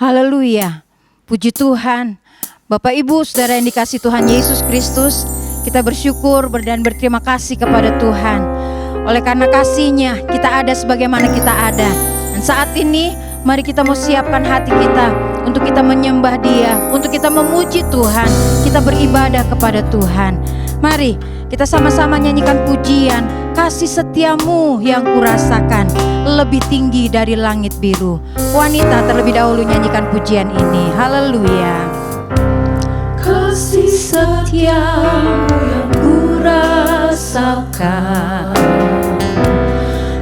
Haleluya. Puji Tuhan. Bapak Ibu Saudara yang dikasihi Tuhan Yesus Kristus, kita bersyukur dan berterima kasih kepada Tuhan. Oleh karena kasih-Nya kita ada sebagaimana kita ada. Dan saat ini mari kita mau siapkan hati kita untuk kita menyembah Dia, untuk kita memuji Tuhan, kita beribadah kepada Tuhan. Mari kita sama-sama nyanyikan pujian, kasih setiamu yang kurasakan lebih tinggi dari langit biru. Wanita terlebih dahulu nyanyikan pujian ini. Haleluya. Kasih setiamu yang kurasakan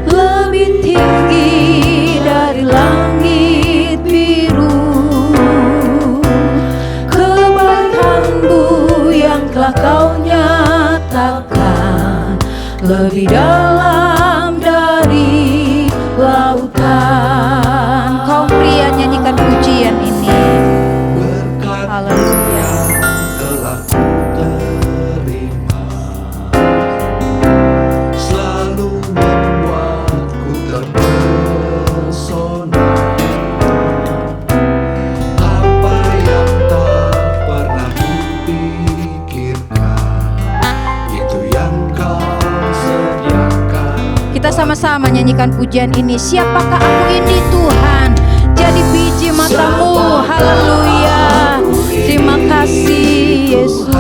lebih tinggi dari langit biru. Kebaikanmu yang telah kau nyatakan lebih dalam dari lautan. Kaum pria nyanyikan pujian ini. Haleluya. Telah ku terima, selalu membuatku terpesona. Apa yang tak pernah kupikirkan, itu yang kau sediakan. Kita sama-sama nyanyikan pujian ini. Siapakah aku ini Tuhan, jadi biji matamu. Haleluya. Terima kasih Yesus.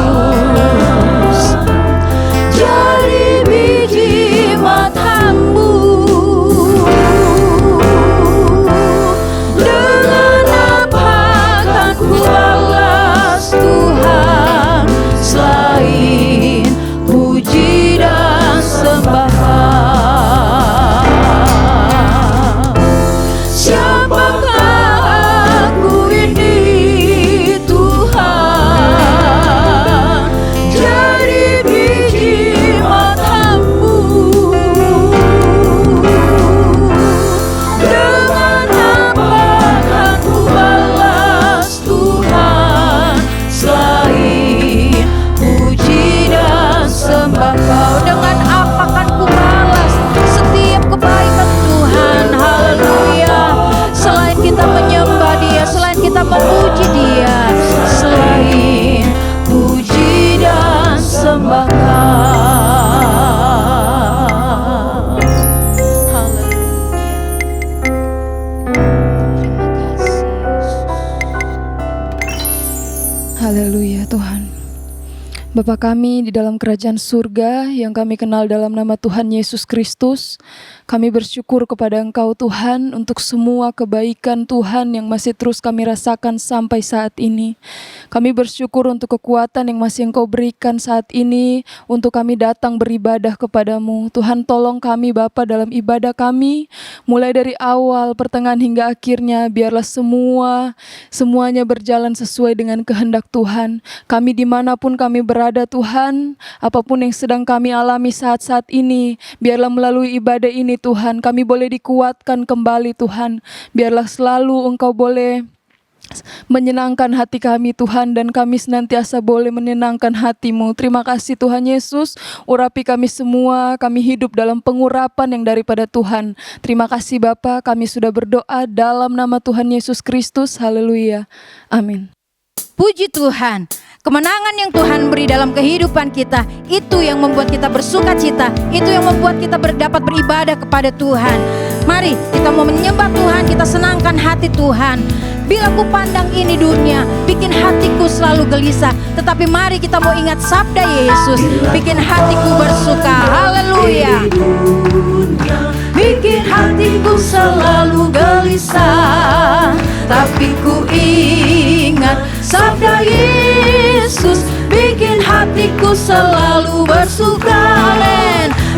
Jadi biji matamu. Dengan apa akan ku balas Tuhan selain puji dan sembahan? Siapakah aku ini Tuhan, jadi biji matamu. Dengan apa akan ku balas Tuhan selain puji dan sembah Kau? Dengan apa akan ku balas setiap kebaikan Tuhan? Haleluya. Selain kita menyembah Dia, selain kita memuji Dia, selain puji dan sembah Kau. Haleluya. Terima kasih Yesus. Haleluya Tuhan. Bapa kami di dalam kerajaan surga yang kami kenal dalam nama Tuhan Yesus Kristus, kami bersyukur kepada Engkau Tuhan untuk semua kebaikan Tuhan yang masih terus kami rasakan sampai saat ini. Kami bersyukur untuk kekuatan yang masih Engkau berikan saat ini untuk kami datang beribadah kepadamu. Tuhan tolong kami Bapa dalam ibadah kami, mulai dari awal, pertengahan hingga akhirnya, biarlah semuanya berjalan sesuai dengan kehendak Tuhan. Kami dimanapun kami berada Tuhan, apapun yang sedang kami alami saat-saat ini, biarlah melalui ibadah ini Tuhan, kami boleh dikuatkan kembali Tuhan. Biarlah selalu Engkau boleh menyenangkan hati kami Tuhan, dan kami senantiasa boleh menyenangkan hati-Mu. Terima kasih Tuhan Yesus, urapi kami semua, kami hidup dalam pengurapan yang daripada Tuhan. Terima kasih Bapa, kami sudah berdoa dalam nama Tuhan Yesus Kristus. Haleluya. Amin. Puji Tuhan. Kemenangan yang Tuhan beri dalam kehidupan kita, itu yang membuat kita bersuka cita, itu yang membuat kita dapat beribadah kepada Tuhan. Mari kita mau menyembah Tuhan, kita senangkan hati Tuhan. Bila ku pandang ini dunia, bikin hatiku selalu gelisah, tetapi mari kita mau ingat sabda Yesus, bikin hatiku bersuka. Haleluya. Bikin hatiku selalu gelisah, tapi ku ingat sabda Yesus, bikin hatiku selalu bersuka.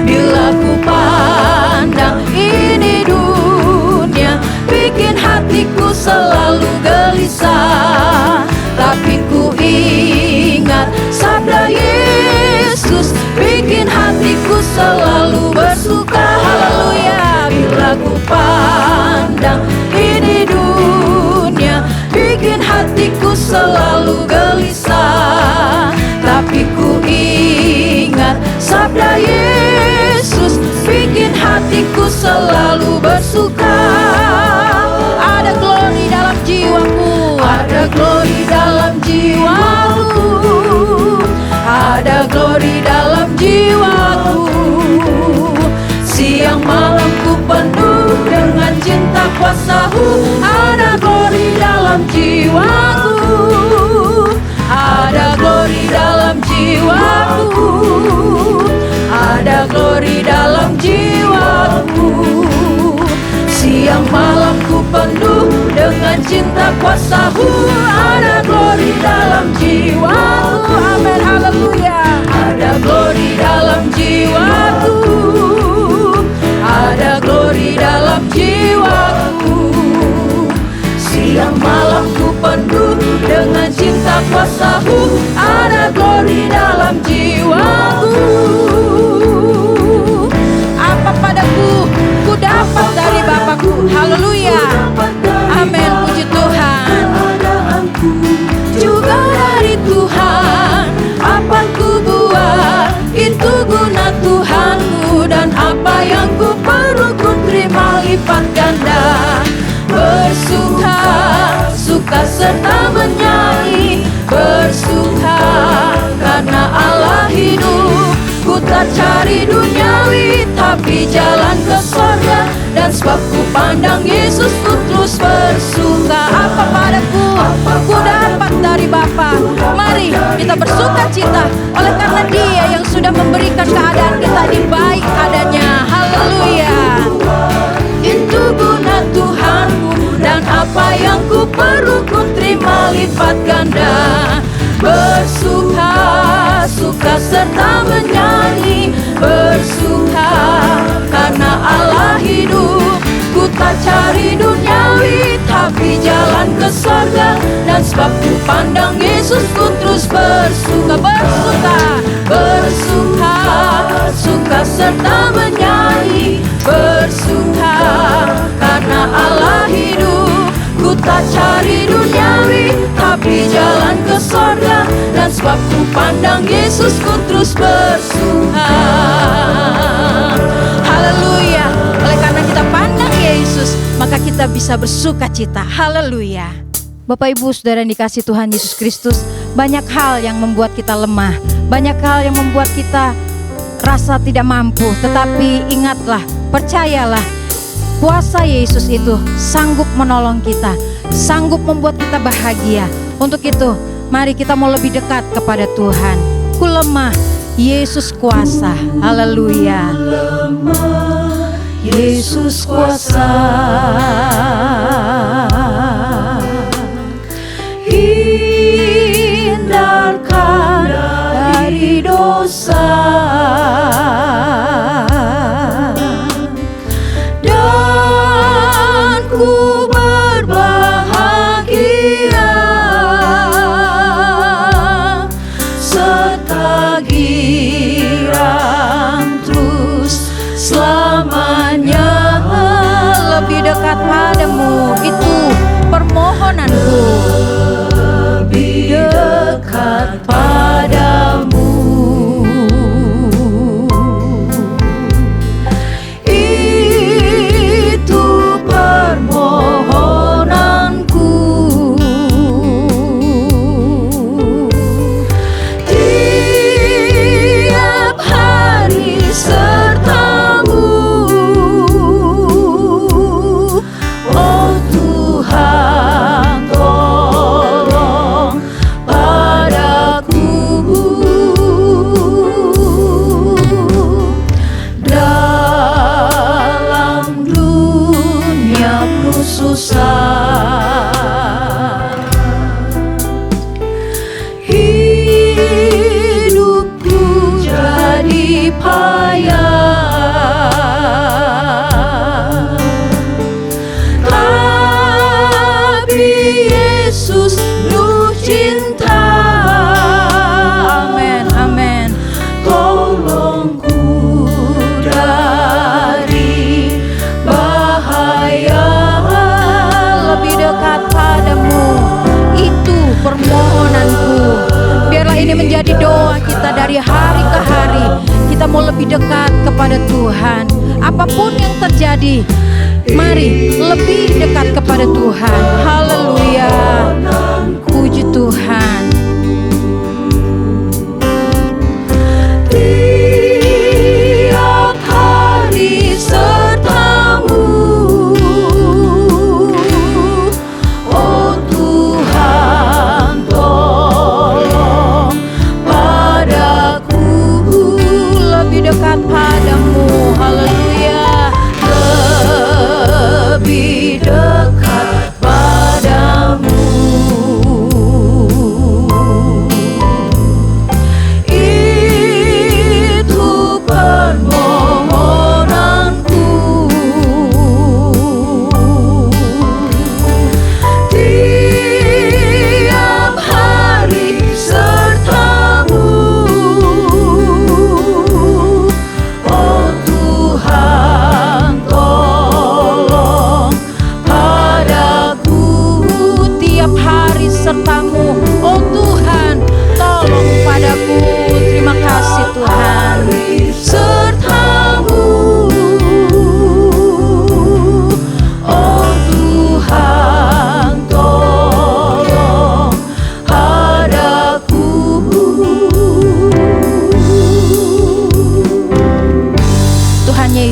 Bila ku pandang ini dunia, bikin hatiku selalu gelisah, tapi ku ingat sabda Yesus, bikin hatiku selalu bersuka. Haleluya. Bila ku pandang ini dunia, bikin hatiku selalu gelisah, tapi ku ingat sabda Yesus, bikin hatiku selalu bersuka. Ada glory dalam jiwaku. glori dalam jiwaku. Siang malam ku penuh dengan cinta kuasa-Mu. Ada glori dalam jiwaku, ada glori dalam jiwaku, ada glori dalam jiwaku. Siang malam ku penuh dengan cinta kuasa-Mu. Ada glori dalam jiwaku. Amin, haleluya. Ada glori dalam jiwaku, ada glori dalam jiwaku. Siang malam ku penuh dengan cinta kuasa-Mu. Ada glori dalam jiwaku. Apa padaku ku dapat dari Bapakku. Haleluya. Amin, puji Tuhan. Juga dari Tuhan. Apa ku buat itu guna Tuhanku, dan apa yang ku perlu ku terima lipat ganda. Bersuka, suka serta menyanyi, bersuka karena Allah hidup. Ku tak cari duniawi, tapi jalan ke sorga, dan sebab ku pandang Yesus ku terus bersuka. Apa padaku ku dapat dari Bapa. Mari kita bersuka cita oleh karena Dia yang sudah memberikan keadaan kita di baik adanya. Haleluya. Itu guna Tuhanku, dan apa yang ku perlu ku terima lipat ganda. Bersuka, suka serta menyanyi, bersuka karena Allah hidup. Ku tak cari duniawi, tapi jalan ke sorga, dan sebab ku pandang Yesus ku terus bersuka. Bersuka, bersuka, suka serta menyanyi, bersuka karena Allah hidup. Ku tak cari duniawi, tapi jalan ke sorga, dan sebab ku pandang Yesus ku terus bersuka. Haleluya. Oleh karena kita pandang Yesus, maka kita bisa bersuka cita. Haleluya. Bapak Ibu Saudara yang dikasihi Tuhan Yesus Kristus, banyak hal yang membuat kita lemah, banyak hal yang membuat kita rasa tidak mampu. Tetapi ingatlah, percayalah, kuasa Yesus itu sanggup menolong kita, sanggup membuat kita bahagia. Untuk itu, mari kita mau lebih dekat kepada Tuhan. Ku lemah, Yesus kuasa. Haleluya. Yesus kuasa. Hindarkan dari dosa, dan ku berbahagia serta girang terus selamanya. Lebih dekat padamu, itu permohonanku. Lebih dekat padamu, itu permohonanku. Tiap hari sertamu, oh Tuhan, tolong padaku. Dalam dunia penuh susah, hidupku jadi payah, tapi Yesus penuh cinta. Amin, amin. Tolongku dari bahaya. Lebih dekat padamu, itu permohonanku. Biarlah ini menjadi doa kita dari hari ke hari. Kita mau lebih dekat kepada Tuhan. Apapun yang terjadi, mari lebih dekat kepada Tuhan. Haleluya. Puji Tuhan.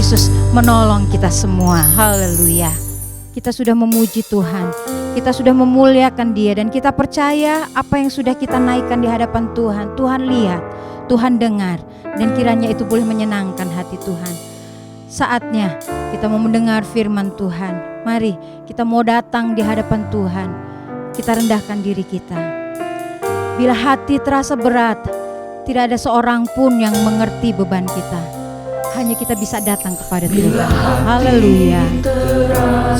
Yesus menolong kita semua. Haleluya. Kita sudah memuji Tuhan, kita sudah memuliakan Dia, dan kita percaya apa yang sudah kita naikkan di hadapan Tuhan, Tuhan lihat, Tuhan dengar, dan kiranya itu boleh menyenangkan hati Tuhan. Saatnya kita mau mendengar firman Tuhan. Mari kita mau datang di hadapan Tuhan, kita rendahkan diri kita. Bila hati terasa berat, tidak ada seorang pun yang mengerti beban kita. Hanya kita bisa datang kepada Tuhan. Haleluya.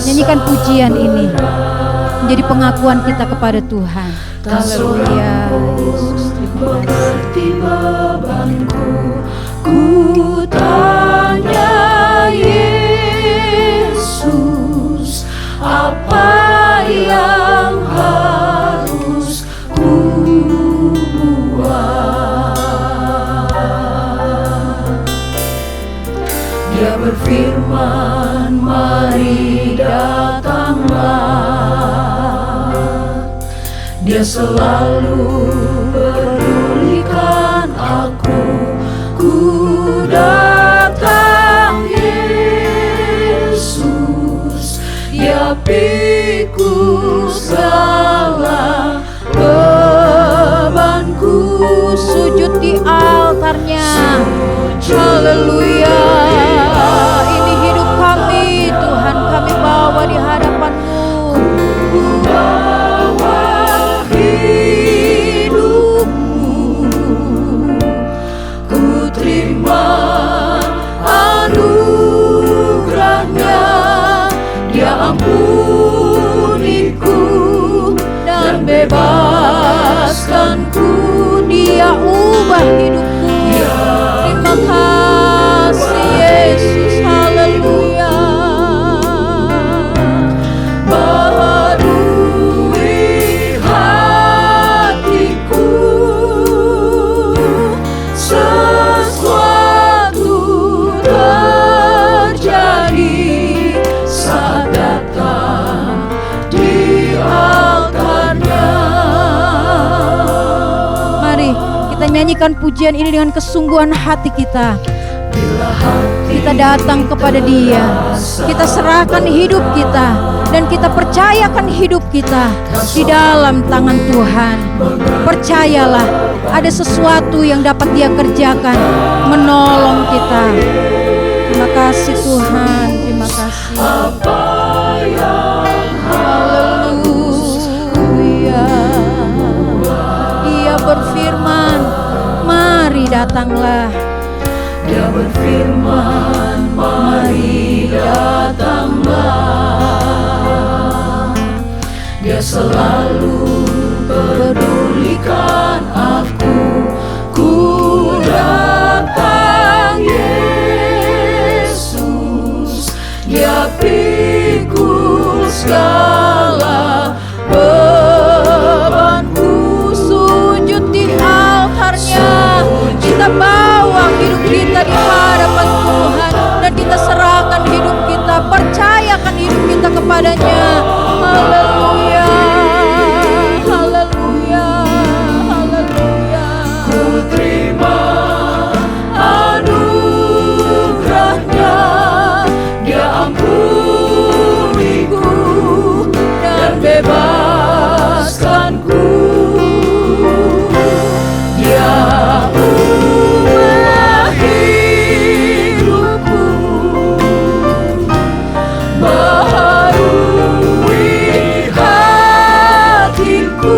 Nyanyikan pujian ini menjadi pengakuan kita kepada Tuhan. Haleluya. Yesus, terima kasih. Bebanku, ku tanya Yesus, apa yang harus ku buat? Dia berfirman, mari datanglah. Dia selalu pedulikan aku. Ku datang Yesus, Dia pikul segala bebanku. Sujud di altarnya. Haleluya. Ini hidup kami Tuhan, kami bawa di hadapan-Mu. Bawa hidupmu, ku terima anugerahnya. Dia ampuniku dan bebaskanku. Dia ubah hidupku. Terima kasih Yesus. Haleluya. Baharui hatiku, sesuatu terjadi saat datang di altarnya. Mari kita nyanyikan pujian ini dengan kesungguhan hati kita. Kita datang kepada Dia, kita serahkan hidup kita, dan kita percayakan hidup kita di dalam tangan Tuhan. Percayalah, ada sesuatu yang dapat Dia kerjakan, menolong kita. Terima kasih Tuhan, terima kasih. Haleluya. Dia berfirman, mari datanglah. Dia berfirman, mari datanglah. Dia selalu pedulikan aku. Ku datang Yesus, Dia pikul segala bebanku. Sujud di altarnya, kita bawa hidup kita di hadapan Tuhan, dan kita serahkan hidup kita, percayakan hidup kita kepadanya. Haleluya, haleluya, haleluya. Ku terima anugerahnya. Dia ampuniku dan bebaskanku. Dia ubah hidupku, baharui hatiku.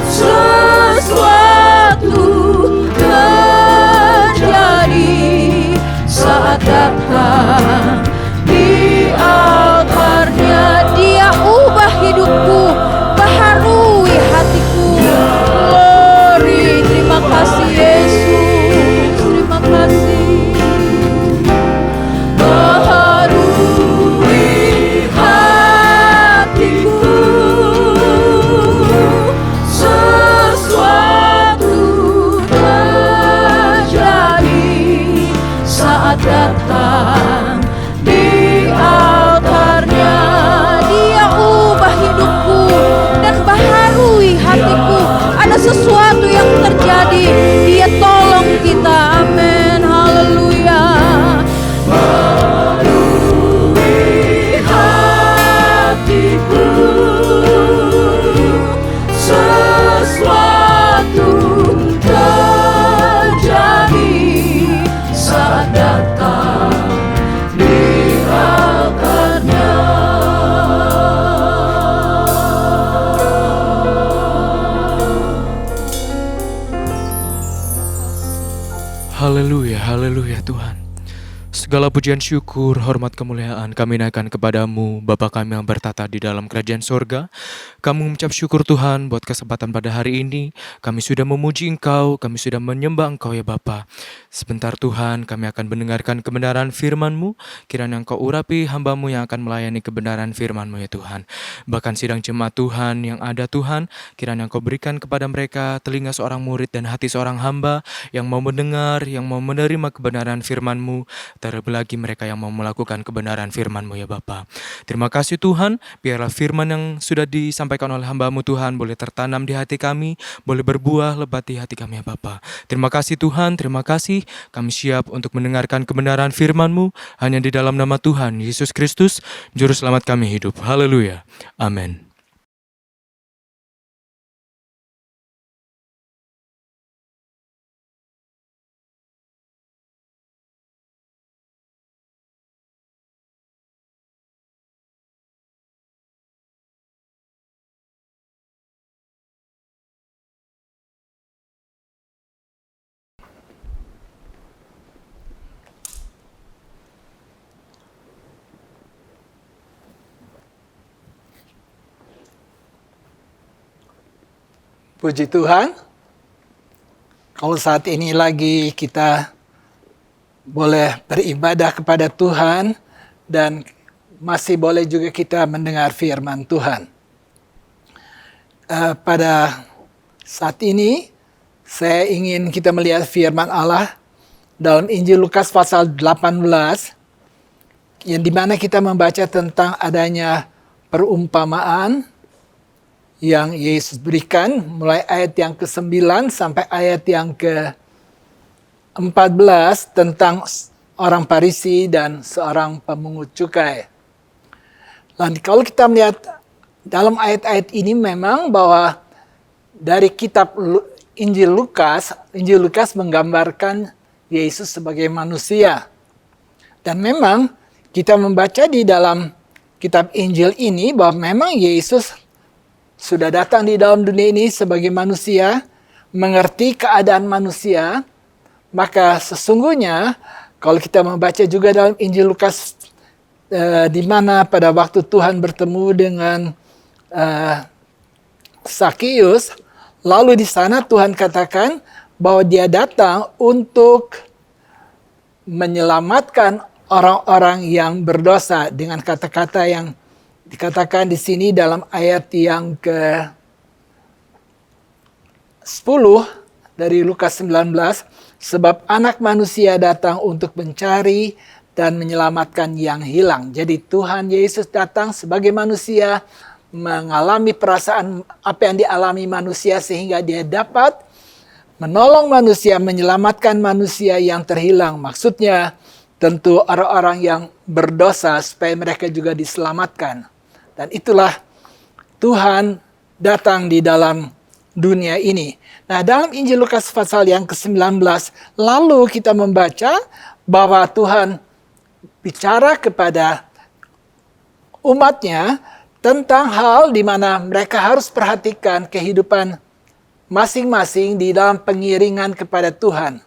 Sesuatu terjadi saat datang di altarnya. Dia ubah hidupku, baharui hatiku. Glory, terima kasih Yesus, terima kasih. Baharui hatiku, sesuatu terjadi saat datang di altarnya. Dia ubah hidupku dan baharui hatiku. Ada sesuatu yang terjadi, Dia tolong kita. Amin, haleluya. Haleluya, haleluya Tuhan. Segala pujian syukur, hormat kemuliaan kami naikkan kepadamu, Bapa kami yang bertata di dalam kerajaan sorga. Kami mengucap syukur Tuhan buat kesempatan pada hari ini. Kami sudah memuji Engkau, kami sudah menyembah Engkau ya Bapa. Sebentar Tuhan, kami akan mendengarkan kebenaran firman-Mu. Kiranya Engkau urapi hamba-Mu yang akan melayani kebenaran firman-Mu ya Tuhan. Bahkan sidang jemaat Tuhan yang ada Tuhan, kiranya Engkau berikan kepada mereka telinga seorang murid dan hati seorang hamba yang mau mendengar, yang mau menerima kebenaran firman-Mu. Terlebih lagi mereka yang mau melakukan kebenaran firman-Mu ya Bapa. Terima kasih Tuhan, biarlah firman yang sudah disampaikan oleh hamba-Mu Tuhan boleh tertanam di hati kami, boleh berbuah lebat di hati kami ya Bapa. Terima kasih Tuhan, terima kasih. Kami siap untuk mendengarkan kebenaran firman-Mu hanya di dalam nama Tuhan Yesus Kristus, Juru Selamat kami hidup. Haleluya. Amin. Puji Tuhan, kalau saat ini lagi kita boleh beribadah kepada Tuhan dan masih boleh juga kita mendengar firman Tuhan. Pada saat ini, saya ingin kita melihat firman Allah dalam Injil Lukas pasal 18, yang dimana kita membaca tentang adanya perumpamaan yang Yesus berikan mulai ayat yang ke-9 sampai ayat yang ke-14 tentang orang Farisi dan seorang pemungut cukai. Dan kalau kita melihat dalam ayat-ayat ini memang bahwa dari kitab Injil Lukas menggambarkan Yesus sebagai manusia. Dan memang kita membaca di dalam kitab Injil ini bahwa memang Yesus sudah datang di dalam dunia ini sebagai manusia, mengerti keadaan manusia, maka sesungguhnya kalau kita membaca juga dalam Injil Lukas di mana pada waktu Tuhan bertemu dengan Sakius, lalu di sana Tuhan katakan bahwa dia datang untuk menyelamatkan orang-orang yang berdosa dengan kata-kata yang dikatakan di sini dalam ayat yang ke-10 dari Lukas 19, sebab anak manusia datang untuk mencari dan menyelamatkan yang hilang. Jadi Tuhan Yesus datang sebagai manusia, mengalami perasaan apa yang dialami manusia sehingga dia dapat menolong manusia, menyelamatkan manusia yang terhilang. Maksudnya tentu orang-orang yang berdosa supaya mereka juga diselamatkan. Dan itulah Tuhan datang di dalam dunia ini. Nah, dalam Injil Lukas pasal yang ke-19, lalu kita membaca bahwa Tuhan bicara kepada umatnya tentang hal di mana mereka harus perhatikan kehidupan masing-masing di dalam pengiringan kepada Tuhan.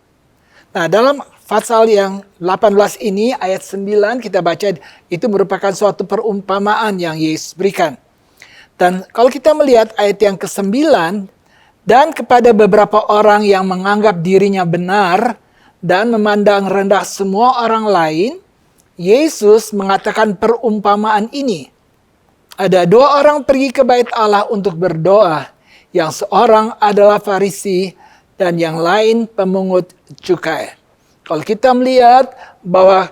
Nah, dalam pasal yang 18 ini, ayat 9 kita baca, itu merupakan suatu perumpamaan yang Yesus berikan. Dan kalau kita melihat ayat yang ke-9, dan kepada beberapa orang yang menganggap dirinya benar dan memandang rendah semua orang lain, Yesus mengatakan perumpamaan ini. Ada dua orang pergi ke bait Allah untuk berdoa, yang seorang adalah Farisi dan yang lain pemungut cukai. Kalau kita melihat bahwa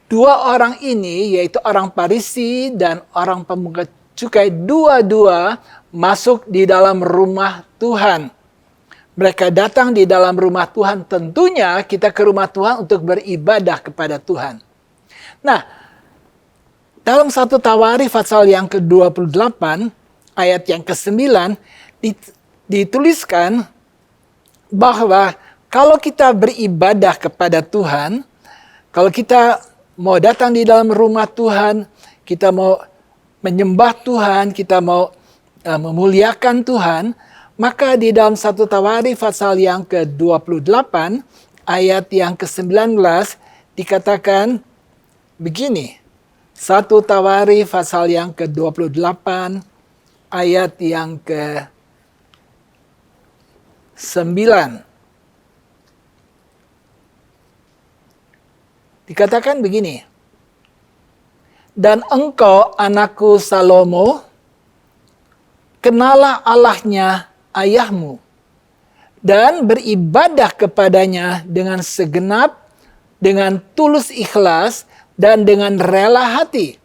dua orang ini, yaitu orang Farisi dan orang pemungut cukai, dua-dua masuk di dalam rumah Tuhan. Mereka datang di dalam rumah Tuhan. Tentunya kita ke rumah Tuhan untuk beribadah kepada Tuhan. Nah, dalam 1 Tawarikh pasal yang ke-28, ayat yang ke-9, dituliskan bahwa kalau kita beribadah kepada Tuhan, kalau kita mau datang di dalam rumah Tuhan, kita mau menyembah Tuhan, kita mau memuliakan Tuhan, maka di dalam 1 Tawarikh pasal yang ke-28, ayat yang ke-19 dikatakan begini. 1 Tawarikh pasal yang ke-28 ayat yang ke-9. Dikatakan begini. Dan engkau anakku Salomo, kenalah Allahnya ayahmu dan beribadah kepadanya dengan segenap, dengan tulus ikhlas, dan dengan rela hati.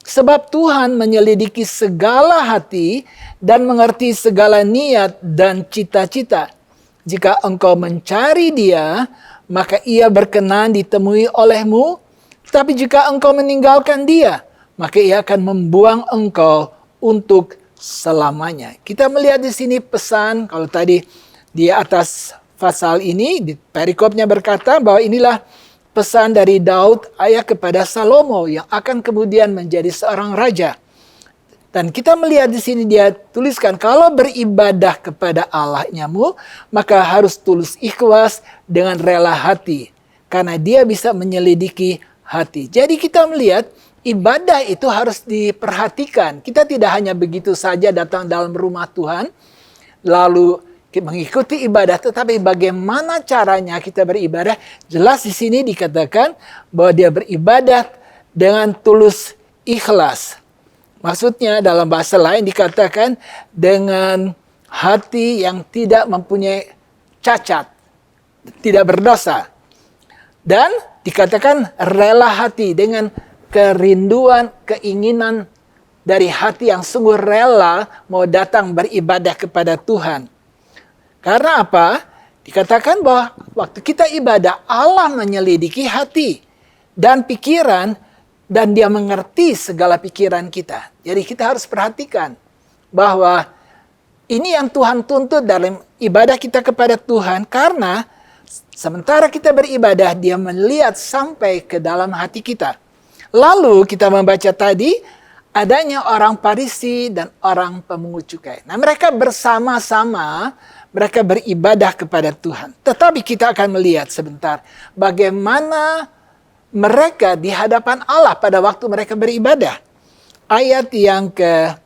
Sebab Tuhan menyelidiki segala hati dan mengerti segala niat dan cita-cita. Jika engkau mencari Dia, maka Ia berkenan ditemui olehmu. Tapi jika engkau meninggalkan Dia, maka Ia akan membuang engkau untuk selamanya. Kita melihat di sini pesan, kalau tadi di atas pasal ini, di perikopnya berkata bahwa inilah pesan dari Daud ayah kepada Salomo yang akan kemudian menjadi seorang raja. Dan kita melihat di sini dia tuliskan kalau beribadah kepada Allahnya-mu, maka harus tulus ikhlas dengan rela hati. Karena Dia bisa menyelidiki hati. Jadi kita melihat ibadah itu harus diperhatikan. Kita tidak hanya begitu saja datang dalam rumah Tuhan, lalu mengikuti ibadah, tetapi bagaimana caranya kita beribadah. Jelas di sini dikatakan bahwa dia beribadah dengan tulus ikhlas. Maksudnya dalam bahasa lain dikatakan dengan hati yang tidak mempunyai cacat, tidak berdosa. Dan dikatakan rela hati dengan kerinduan, keinginan dari hati yang sungguh rela mau datang beribadah kepada Tuhan. Karena apa? Dikatakan bahwa waktu kita ibadah, Allah menyelidiki hati dan pikiran, dan Dia mengerti segala pikiran kita. Jadi kita harus perhatikan bahwa ini yang Tuhan tuntut dalam ibadah kita kepada Tuhan. Karena sementara kita beribadah, Dia melihat sampai ke dalam hati kita. Lalu kita membaca tadi, adanya orang Farisi dan orang pemungut cukai. Nah, mereka bersama-sama, mereka beribadah kepada Tuhan. Tetapi kita akan melihat sebentar bagaimana mereka di hadapan Allah pada waktu mereka beribadah. Ayat yang ke-11.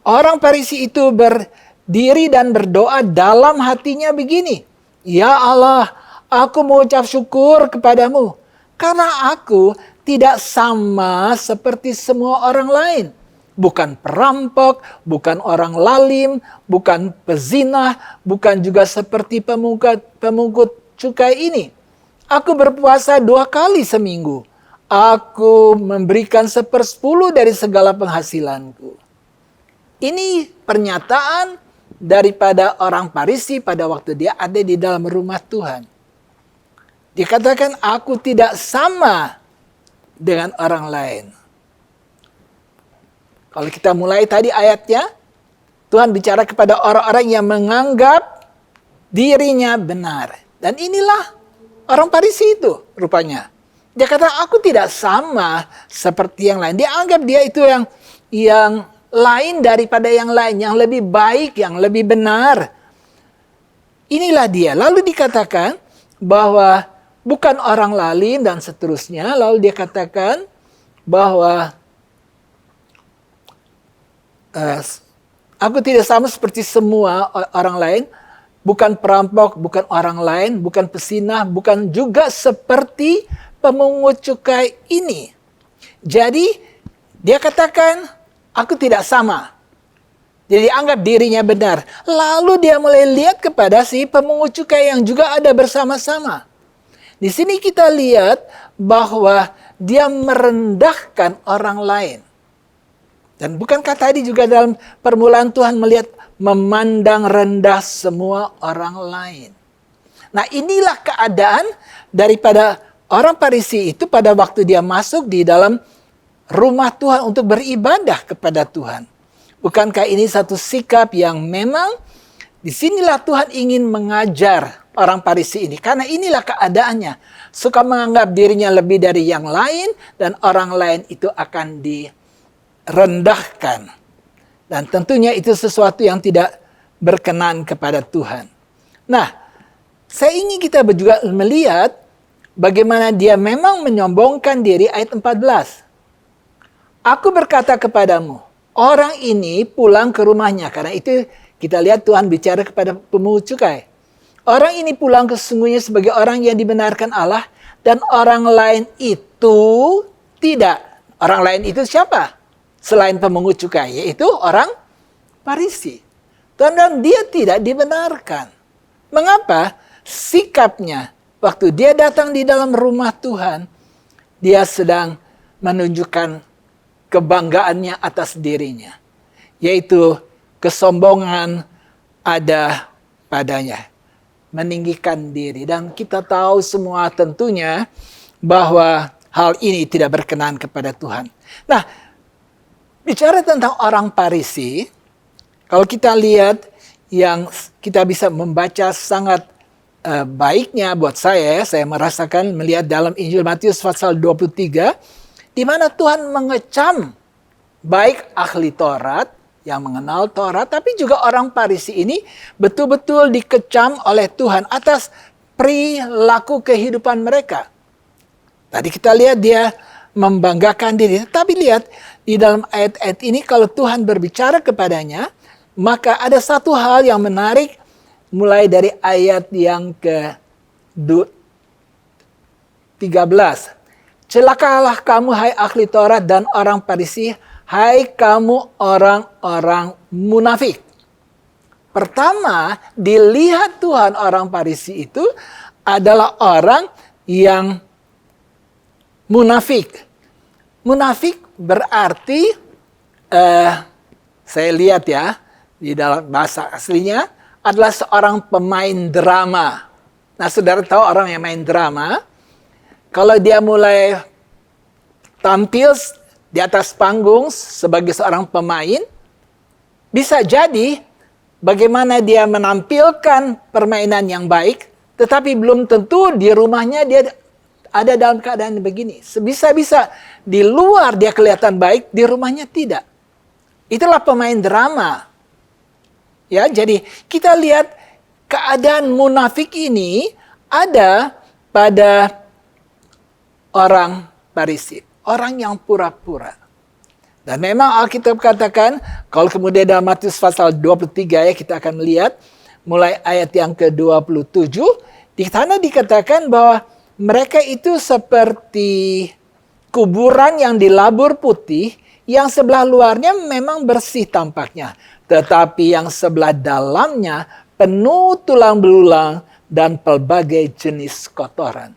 Orang Farisi itu berdiri dan berdoa dalam hatinya begini. Ya Allah, aku mengucap syukur kepadamu, karena aku tidak sama seperti semua orang lain. Bukan perampok, bukan orang lalim, bukan pezinah, bukan juga seperti pemungut cukai ini. Aku berpuasa 2 kali seminggu. Aku memberikan 1/10 dari segala penghasilanku. Ini pernyataan daripada orang Farisi pada waktu dia ada di dalam rumah Tuhan. Dikatakan aku tidak sama dengan orang lain. Kalau kita mulai tadi ayatnya, Tuhan bicara kepada orang-orang yang menganggap dirinya benar. Dan inilah orang Farisi itu rupanya. Dia kata aku tidak sama seperti yang lain. Dia anggap dia itu yang lain daripada yang lain, yang lebih baik, yang lebih benar. Inilah dia. Lalu dikatakan bahwa bukan orang lalim dan seterusnya. Lalu dia katakan bahwa aku tidak sama seperti semua orang lain. Bukan perampok, bukan orang lain, bukan pezinah, bukan juga seperti pemungut cukai ini. Jadi dia katakan aku tidak sama. Jadi anggap dirinya benar. Lalu dia mulai lihat kepada si pemungut cukai yang juga ada bersama-sama. Di sini kita lihat bahwa dia merendahkan orang lain. Dan bukankah tadi juga dalam permulaan Tuhan melihat memandang rendah semua orang lain. Nah, inilah keadaan daripada orang Farisi itu pada waktu dia masuk di dalam rumah Tuhan untuk beribadah kepada Tuhan. Bukankah ini satu sikap yang memang disinilah Tuhan ingin mengajar orang Farisi ini. Karena inilah keadaannya. Suka menganggap dirinya lebih dari yang lain dan orang lain itu akan direndahkan. Dan tentunya itu sesuatu yang tidak berkenan kepada Tuhan. Nah, saya ingin kita juga melihat bagaimana dia memang menyombongkan diri ayat 14. Aku berkata kepadamu, orang ini pulang ke rumahnya. Karena itu kita lihat Tuhan bicara kepada pemungut cukai. Orang ini pulang sesungguhnya sebagai orang yang dibenarkan Allah. Dan orang lain itu tidak. Orang lain itu siapa? Selain pemungut cukai, yaitu orang Farisi. Dan dia tidak dibenarkan. Mengapa? Sikapnya waktu dia datang di dalam rumah Tuhan, dia sedang menunjukkan kebanggaannya atas dirinya, yaitu kesombongan ada padanya, meninggikan diri. Dan kita tahu semua tentunya bahwa hal ini tidak berkenan kepada Tuhan. Nah, bicara tentang orang Farisi, kalau kita lihat yang kita bisa membaca sangat baiknya buat saya merasakan melihat dalam Injil Matius pasal 23, di mana Tuhan mengecam baik ahli Taurat yang mengenal Taurat, tapi juga orang Farisi ini betul-betul dikecam oleh Tuhan atas perilaku kehidupan mereka. Tadi kita lihat dia membanggakan diri, tapi lihat di dalam ayat-ayat ini kalau Tuhan berbicara kepadanya, maka ada satu hal yang menarik mulai dari ayat yang ke-13. Celakalah kamu hai ahli Taurat dan orang Farisi, hai kamu orang-orang munafik. Pertama, dilihat Tuhan orang Farisi itu adalah orang yang munafik. Munafik berarti, saya lihat ya, di dalam bahasa aslinya, adalah seorang pemain drama. Nah, saudara tahu orang yang main drama, kalau dia mulai tampil di atas panggung sebagai seorang pemain, bisa jadi bagaimana dia menampilkan permainan yang baik, tetapi belum tentu di rumahnya dia ada dalam keadaan begini. Sebisa-bisa di luar dia kelihatan baik, di rumahnya tidak. Itulah pemain drama. Ya, jadi kita lihat keadaan munafik ini ada pada orang Farisi, orang yang pura-pura. Dan memang Alkitab katakan, kalau kemudian dalam Matius pasal 23 ya kita akan melihat mulai ayat yang ke-27, di sana dikatakan bahwa mereka itu seperti kuburan yang dilabur putih, yang sebelah luarnya memang bersih tampaknya, tetapi yang sebelah dalamnya penuh tulang belulang dan pelbagai jenis kotoran.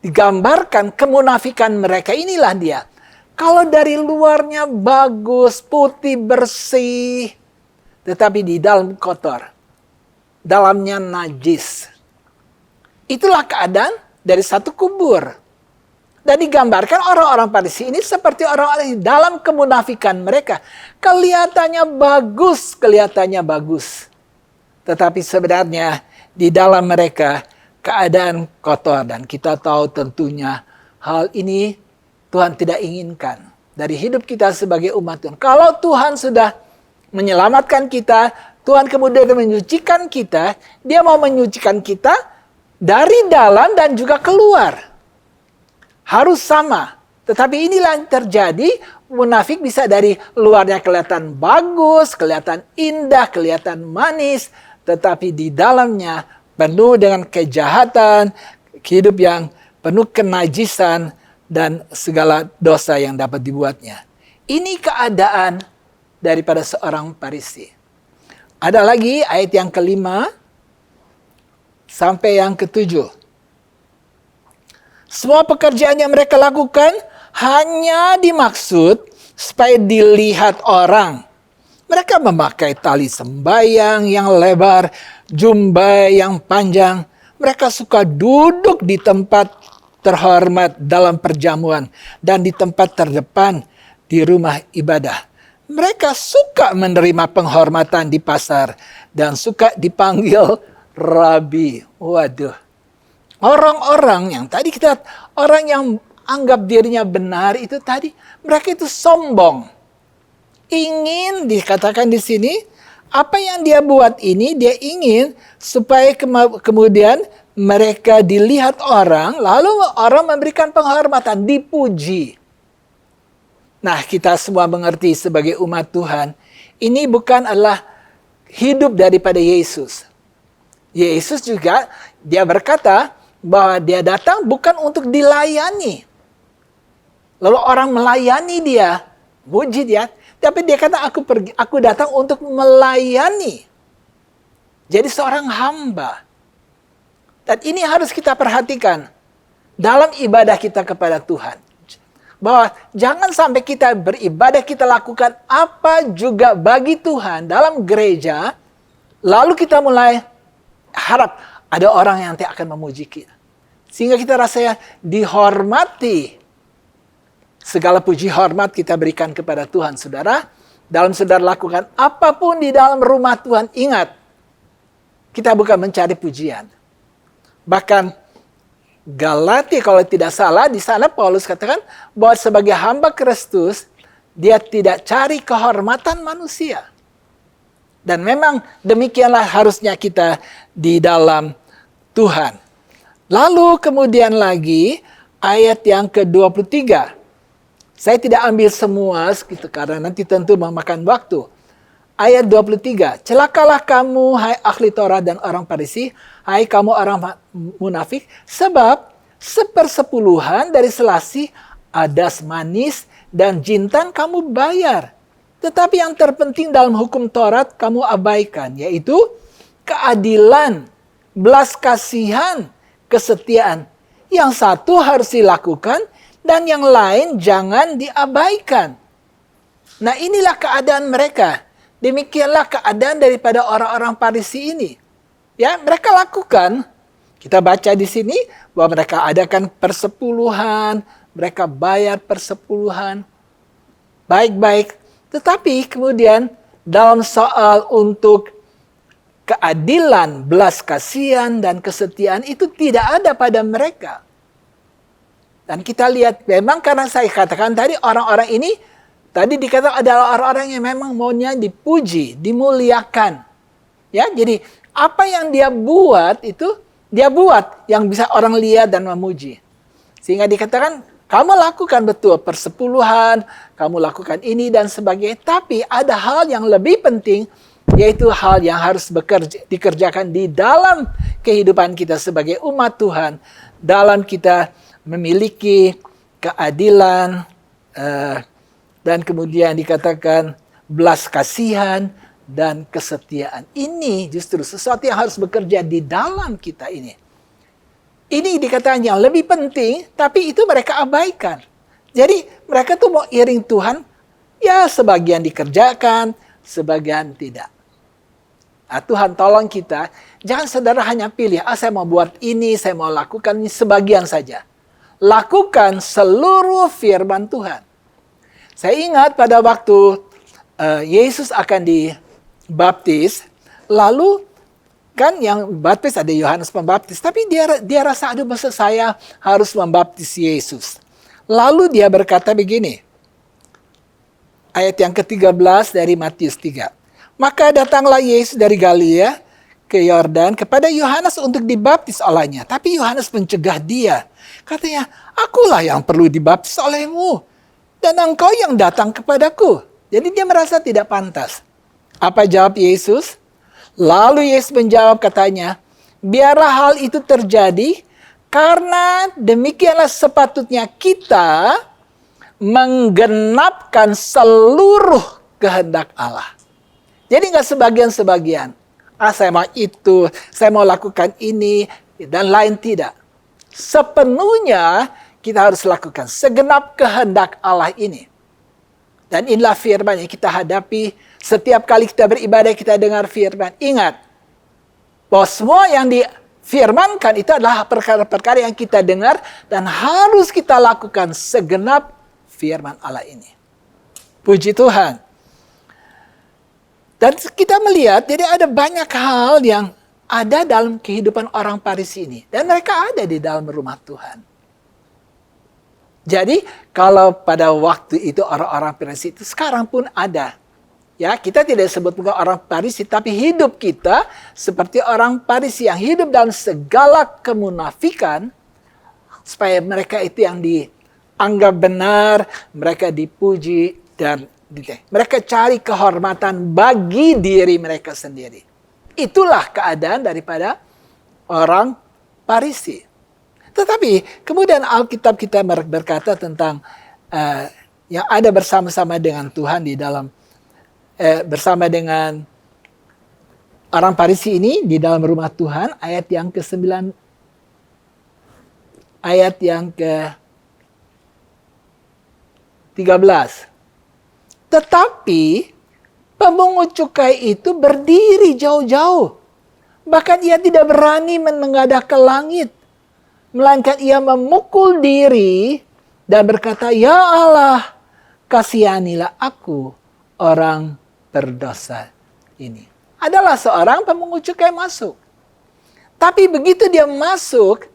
Digambarkan kemunafikan mereka, inilah dia. Kalau dari luarnya bagus, putih, bersih, tetapi di dalam kotor, dalamnya najis. Itulah keadaan dari satu kubur. Dan digambarkan orang-orang Farisi ini seperti orang-orang dalam kemunafikan mereka. Kelihatannya bagus. Tetapi sebenarnya di dalam mereka keadaan kotor. Dan kita tahu tentunya hal ini Tuhan tidak inginkan dari hidup kita sebagai umat Tuhan. Kalau Tuhan sudah menyelamatkan kita, Tuhan kemudian menyucikan kita, Dia mau menyucikan kita dari dalam dan juga keluar. Harus sama. Tetapi inilah yang terjadi, munafik bisa dari luarnya kelihatan bagus, kelihatan indah, kelihatan manis, tetapi di dalamnya penuh dengan kejahatan, hidup yang penuh kenajisan, dan segala dosa yang dapat dibuatnya. Ini keadaan daripada seorang Farisi. Ada lagi ayat yang ke-5 sampai yang ke-7. Semua pekerjaan yang mereka lakukan hanya dimaksud supaya dilihat orang. Mereka memakai tali sembayang yang lebar, jubah yang panjang. Mereka suka duduk di tempat terhormat dalam perjamuan dan di tempat terdepan di rumah ibadah. Mereka suka menerima penghormatan di pasar dan suka dipanggil rabi. Waduh. Orang-orang yang tadi kita, orang yang anggap dirinya benar itu tadi, mereka itu sombong. Ingin dikatakan di sini apa yang dia buat ini, dia ingin supaya kemudian mereka dilihat orang, lalu orang memberikan penghormatan, dipuji. Nah, kita semua mengerti sebagai umat Tuhan, ini bukan adalah hidup daripada Yesus. Yesus juga, dia berkata bahwa dia datang bukan untuk dilayani. Lalu orang melayani dia, muji dia, tapi dia kata aku datang untuk melayani. Jadi seorang hamba. Dan ini harus kita perhatikan dalam ibadah kita kepada Tuhan. Bahwa jangan sampai kita beribadah, kita lakukan apa juga bagi Tuhan dalam gereja, lalu kita mulai harap ada orang yang nanti akan memuji kita. Sehingga kita rasanya dihormati. Segala puji hormat kita berikan kepada Tuhan, saudara. Dalam saudara lakukan apapun di dalam rumah Tuhan, ingat, kita bukan mencari pujian. Bahkan Galatia kalau tidak salah, di sana Paulus katakan bahwa sebagai hamba Kristus, dia tidak cari kehormatan manusia. Dan memang demikianlah harusnya kita di dalam Tuhan. Lalu kemudian lagi ayat yang ke-23. Saya tidak ambil semua gitu, karena nanti tentu memakan waktu. Ayat 23. Celakalah kamu, hai ahli Taurat dan orang Farisi, hai kamu orang munafik, sebab 1/10 dari selasih adas manis dan jintan kamu bayar. Tetapi yang terpenting dalam hukum Taurat kamu abaikan, yaitu keadilan, belas kasihan, kesetiaan. Yang satu harus dilakukan dan yang lain jangan diabaikan. Nah, inilah keadaan mereka. Demikianlah keadaan daripada orang-orang Farisi ini. Ya, mereka lakukan. Kita baca di sini bahwa mereka adakan persepuluhan, mereka bayar persepuluhan. Baik-baik. Tetapi kemudian dalam soal untuk keadilan, belas kasihan, dan kesetiaan itu tidak ada pada mereka. Dan kita lihat memang karena saya katakan tadi orang-orang ini tadi dikatakan adalah orang-orang yang memang maunya dipuji, dimuliakan. Ya, jadi apa yang dia buat itu dia buat yang bisa orang lihat dan memuji. Sehingga dikatakan kamu lakukan betul persepuluhan, kamu lakukan ini dan sebagainya. Tapi ada hal yang lebih penting, yaitu hal yang harus dikerjakan di dalam kehidupan kita sebagai umat Tuhan. Dalam kita memiliki keadilan, dan kemudian dikatakan belas kasihan dan kesetiaan. Ini justru sesuatu yang harus bekerja di dalam kita ini. Ini dikatakan yang lebih penting, tapi itu mereka abaikan. Jadi mereka tuh mau iring Tuhan, ya sebagian dikerjakan, sebagian tidak. Nah, Tuhan tolong kita, jangan saudara hanya pilih, saya mau buat ini, saya mau lakukan ini, sebagian saja. Lakukan seluruh firman Tuhan. Saya ingat pada waktu Yesus akan dibaptis, lalu kan yang baptis ada Yohanes Pembaptis, tapi dia rasa aduh masa saya harus membaptis Yesus. Lalu dia berkata begini, ayat yang ke-13 dari Matius 3. Maka datanglah Yesus dari Galilea ke Yordan kepada Yohanes untuk dibaptis olehnya, tapi Yohanes mencegah dia. Katanya, akulah yang perlu dibaptis olehmu, dan engkau yang datang kepadaku. Jadi dia merasa tidak pantas. Apa jawab Yesus? Lalu Yesus menjawab katanya, biarlah hal itu terjadi karena demikianlah sepatutnya kita menggenapkan seluruh kehendak Allah. Jadi nggak sebagian-sebagian. Saya mau itu, saya mau lakukan ini, dan lain tidak. Sepenuhnya kita harus lakukan segenap kehendak Allah ini. Dan inilah firman yang kita hadapi setiap kali kita beribadah, kita dengar firman. Ingat, bahwa semua yang difirmankan itu adalah perkara-perkara yang kita dengar dan harus kita lakukan segenap firman Allah ini. Puji Tuhan. Dan kita melihat, jadi ada banyak hal yang ada dalam kehidupan orang Farisi ini. Dan mereka ada di dalam rumah Tuhan. Jadi kalau pada waktu itu orang-orang Farisi itu sekarang pun ada. Ya, kita tidak sebut bukan orang Farisi, tapi hidup kita seperti orang Farisi yang hidup dalam segala kemunafikan, supaya mereka itu yang dianggap benar, mereka dipuji, dan mereka cari kehormatan bagi diri mereka sendiri. Itulah keadaan daripada orang Farisi. Tetapi kemudian Alkitab kita berkata tentang yang ada bersama-sama dengan Tuhan di dalam bersama dengan orang Farisi ini di dalam rumah Tuhan, ayat yang ke-9, ayat yang ke-13. Tetapi pemungut cukai itu berdiri jauh-jauh. Bahkan ia tidak berani menengadah ke langit, melainkan ia memukul diri dan berkata, "Ya Allah, kasihanilah aku, orang berdosa ini." Adalah seorang pemungut cukai masuk. Tapi begitu dia masuk,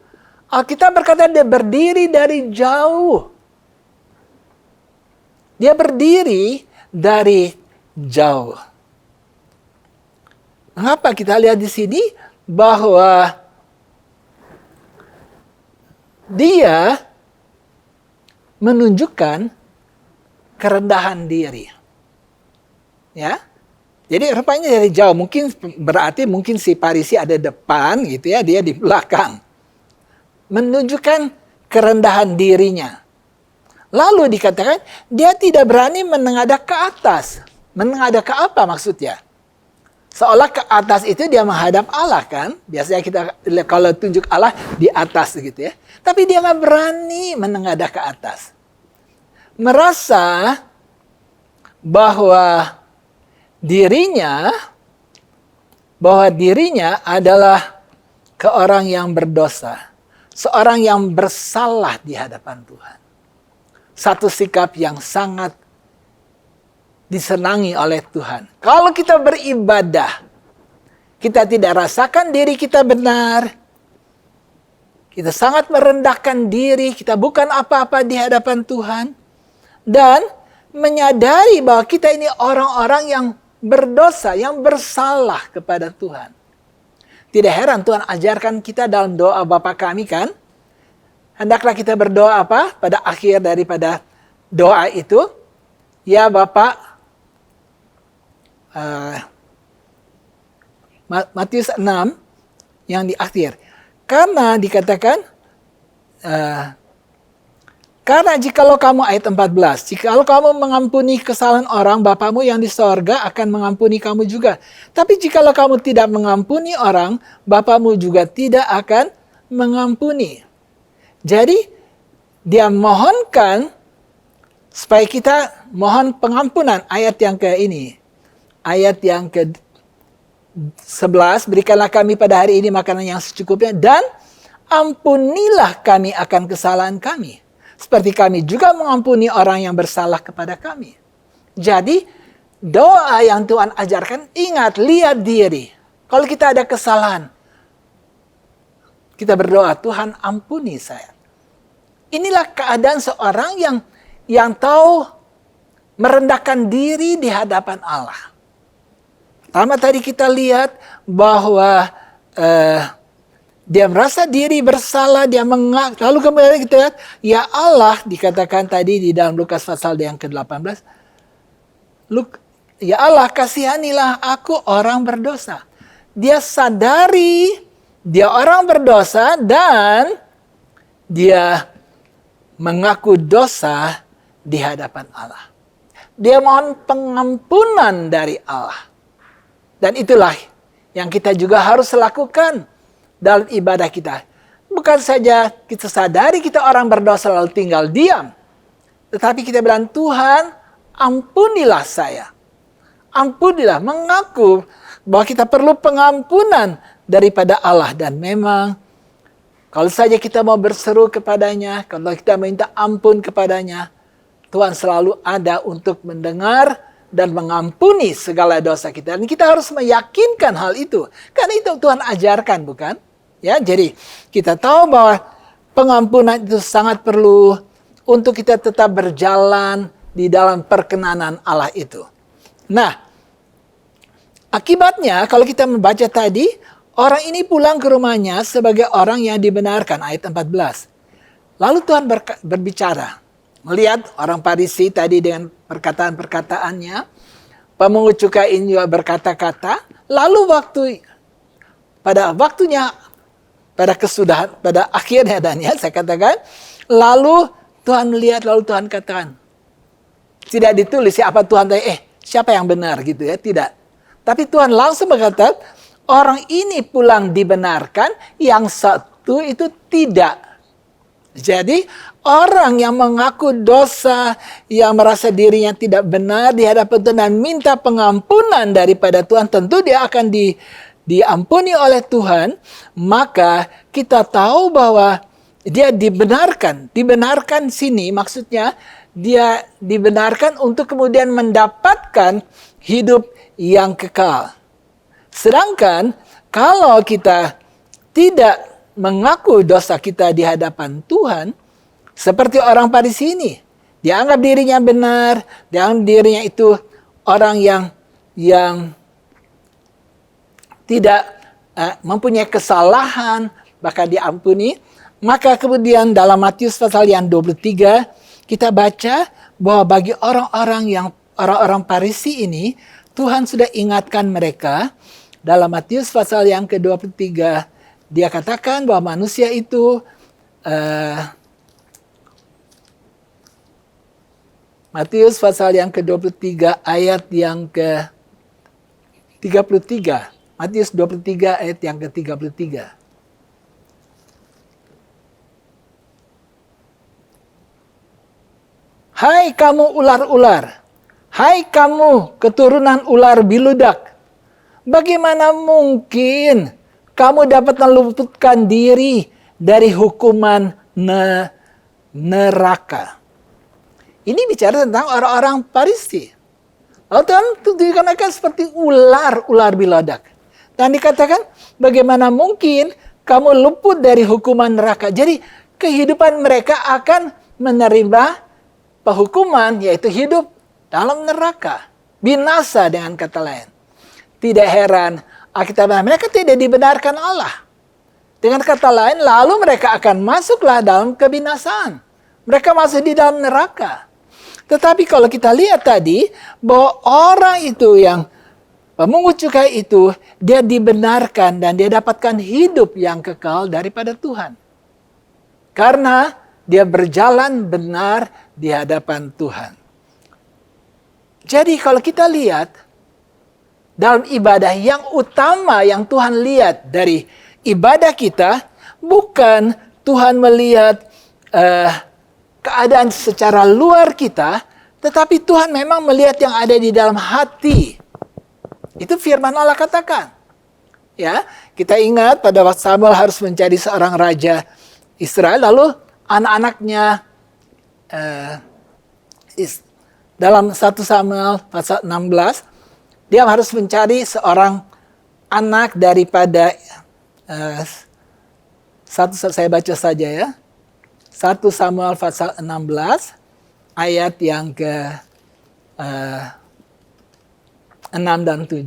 Alkitab berkata dia berdiri dari jauh. Dia berdiri dari jauh. Mengapa kita lihat di sini bahwa dia menunjukkan kerendahan diri. Ya. Jadi rupanya dari jauh, mungkin berarti mungkin si Farisi ada depan gitu ya, dia di belakang. Menunjukkan kerendahan dirinya. Lalu dikatakan dia tidak berani menengadah ke atas. Menengadah ke apa maksudnya? Seolah ke atas itu dia menghadap Allah kan. Biasanya kita kalau tunjuk Allah di atas gitu ya. Tapi dia nggak berani menengadah ke atas. Merasa bahwa dirinya adalah seorang yang berdosa. Seorang yang bersalah di hadapan Tuhan. Satu sikap yang sangat disenangi oleh Tuhan. Kalau kita beribadah, kita tidak rasakan diri kita benar. Kita sangat merendahkan diri, kita bukan apa-apa di hadapan Tuhan. Dan menyadari bahwa kita ini orang-orang yang berdosa, yang bersalah kepada Tuhan. Tidak heran Tuhan ajarkan kita dalam doa Bapa kami kan. Hendaklah kita berdoa apa? Pada akhir daripada doa itu. Ya Bapa, Matius 6 yang di akhir. Karena dikatakan, karena jikalau kamu, ayat 14, jikalau kamu mengampuni kesalahan orang, Bapamu yang di sorga akan mengampuni kamu juga. Tapi jikalau kamu tidak mengampuni orang, Bapamu juga tidak akan mengampuni. Jadi, dia mohonkan supaya kita mohon pengampunan. Ayat yang ke ini. Ayat yang ke 11, berikanlah kami pada hari ini makanan yang secukupnya. Dan ampunilah kami akan kesalahan kami. Seperti kami juga mengampuni orang yang bersalah kepada kami. Jadi, doa yang Tuhan ajarkan, ingat, lihat diri. Kalau kita ada kesalahan, kita berdoa, Tuhan ampuni saya. Inilah keadaan seorang yang tahu merendahkan diri di hadapan Allah. Pertama tadi kita lihat bahwa dia merasa diri bersalah, dia mengaku. Lalu kemudian kita lihat, ya Allah, dikatakan tadi di dalam Lukas pasal yang ke-18. Ya Allah, kasihanilah aku orang berdosa. Dia sadari dia orang berdosa dan dia mengaku dosa di hadapan Allah. Dia mohon pengampunan dari Allah. Dan itulah yang kita juga harus lakukan dalam ibadah kita. Bukan saja kita sadari kita orang berdosa lalu tinggal diam. Tetapi kita bilang, Tuhan ampunilah saya. Ampunilah, mengaku bahwa kita perlu pengampunan daripada Allah. Dan memang kalau saja kita mau berseru kepadanya, kalau kita minta ampun kepadanya, Tuhan selalu ada untuk mendengar dan mengampuni segala dosa kita. Dan kita harus meyakinkan hal itu. Karena itu Tuhan ajarkan, bukan? Ya, jadi kita tahu bahwa pengampunan itu sangat perlu untuk kita tetap berjalan di dalam perkenanan Allah itu. Nah, Akibatnya kalau kita membaca tadi, orang ini pulang ke rumahnya sebagai orang yang dibenarkan, ayat 14. Lalu Tuhan berbicara. Melihat orang Farisi tadi dengan perkataan-perkataannya, pemungut cukai ini juga berkata-kata, lalu pada akhirnya saya katakan, lalu Tuhan melihat, lalu Tuhan katakan, tidak ditulis siapa Tuhan tanya, siapa yang benar gitu ya, tidak. Tapi Tuhan langsung berkata, orang ini pulang dibenarkan, yang satu itu tidak. Jadi orang yang mengaku dosa, yang merasa dirinya tidak benar di hadapan Tuhan dan minta pengampunan daripada Tuhan, tentu dia akan diampuni oleh Tuhan. Maka kita tahu bahwa dia dibenarkan. Dibenarkan sini maksudnya dia dibenarkan untuk kemudian mendapatkan hidup yang kekal. Sedangkan kalau kita tidak mengaku dosa kita di hadapan Tuhan, seperti orang Farisi ini, dia anggap dirinya benar, dia anggap dirinya itu orang yang tidak mempunyai kesalahan, bahkan diampuni. Maka kemudian dalam Matius pasal yang 23, kita baca bahwa bagi orang-orang Farisi ini, Tuhan sudah ingatkan mereka. Dalam Matius pasal yang ke-23, dia katakan bahwa manusia itu Matius pasal yang ke-23 ayat yang ke-33. Matius 23 ayat yang ke-33. Hai kamu ular-ular, hai kamu keturunan ular biludak, bagaimana mungkin kamu dapat meluputkan diri dari hukuman neraka? Ini bicara tentang orang-orang Farisi. Lalu Tuhan tunjukkan mereka seperti ular biludak. Dan dikatakan, bagaimana mungkin kamu luput dari hukuman neraka? Jadi kehidupan mereka akan menerima penghukuman, yaitu hidup dalam neraka. Binasa dengan kata lain. Tidak heran, Alkitab mereka tidak dibenarkan Allah. Dengan kata lain, lalu mereka akan masuklah dalam kebinasaan. Mereka masuk di dalam neraka. Tetapi kalau kita lihat tadi, bahwa orang itu yang pemungut cukai itu, dia dibenarkan dan dia dapatkan hidup yang kekal daripada Tuhan. Karena dia berjalan benar di hadapan Tuhan. Jadi kalau kita lihat, dalam ibadah yang utama yang Tuhan lihat dari ibadah kita, bukan Tuhan melihat keadaan secara luar kita, tetapi Tuhan memang melihat yang ada di dalam hati. Itu firman Allah katakan. Ya, kita ingat pada waktu Samuel harus mencari seorang raja Israel, lalu anak-anaknya dalam 1 Samuel pasal 16, dia harus mencari seorang anak daripada saya baca saja ya. 1 Samuel pasal 16 ayat yang ke 6 dan 7.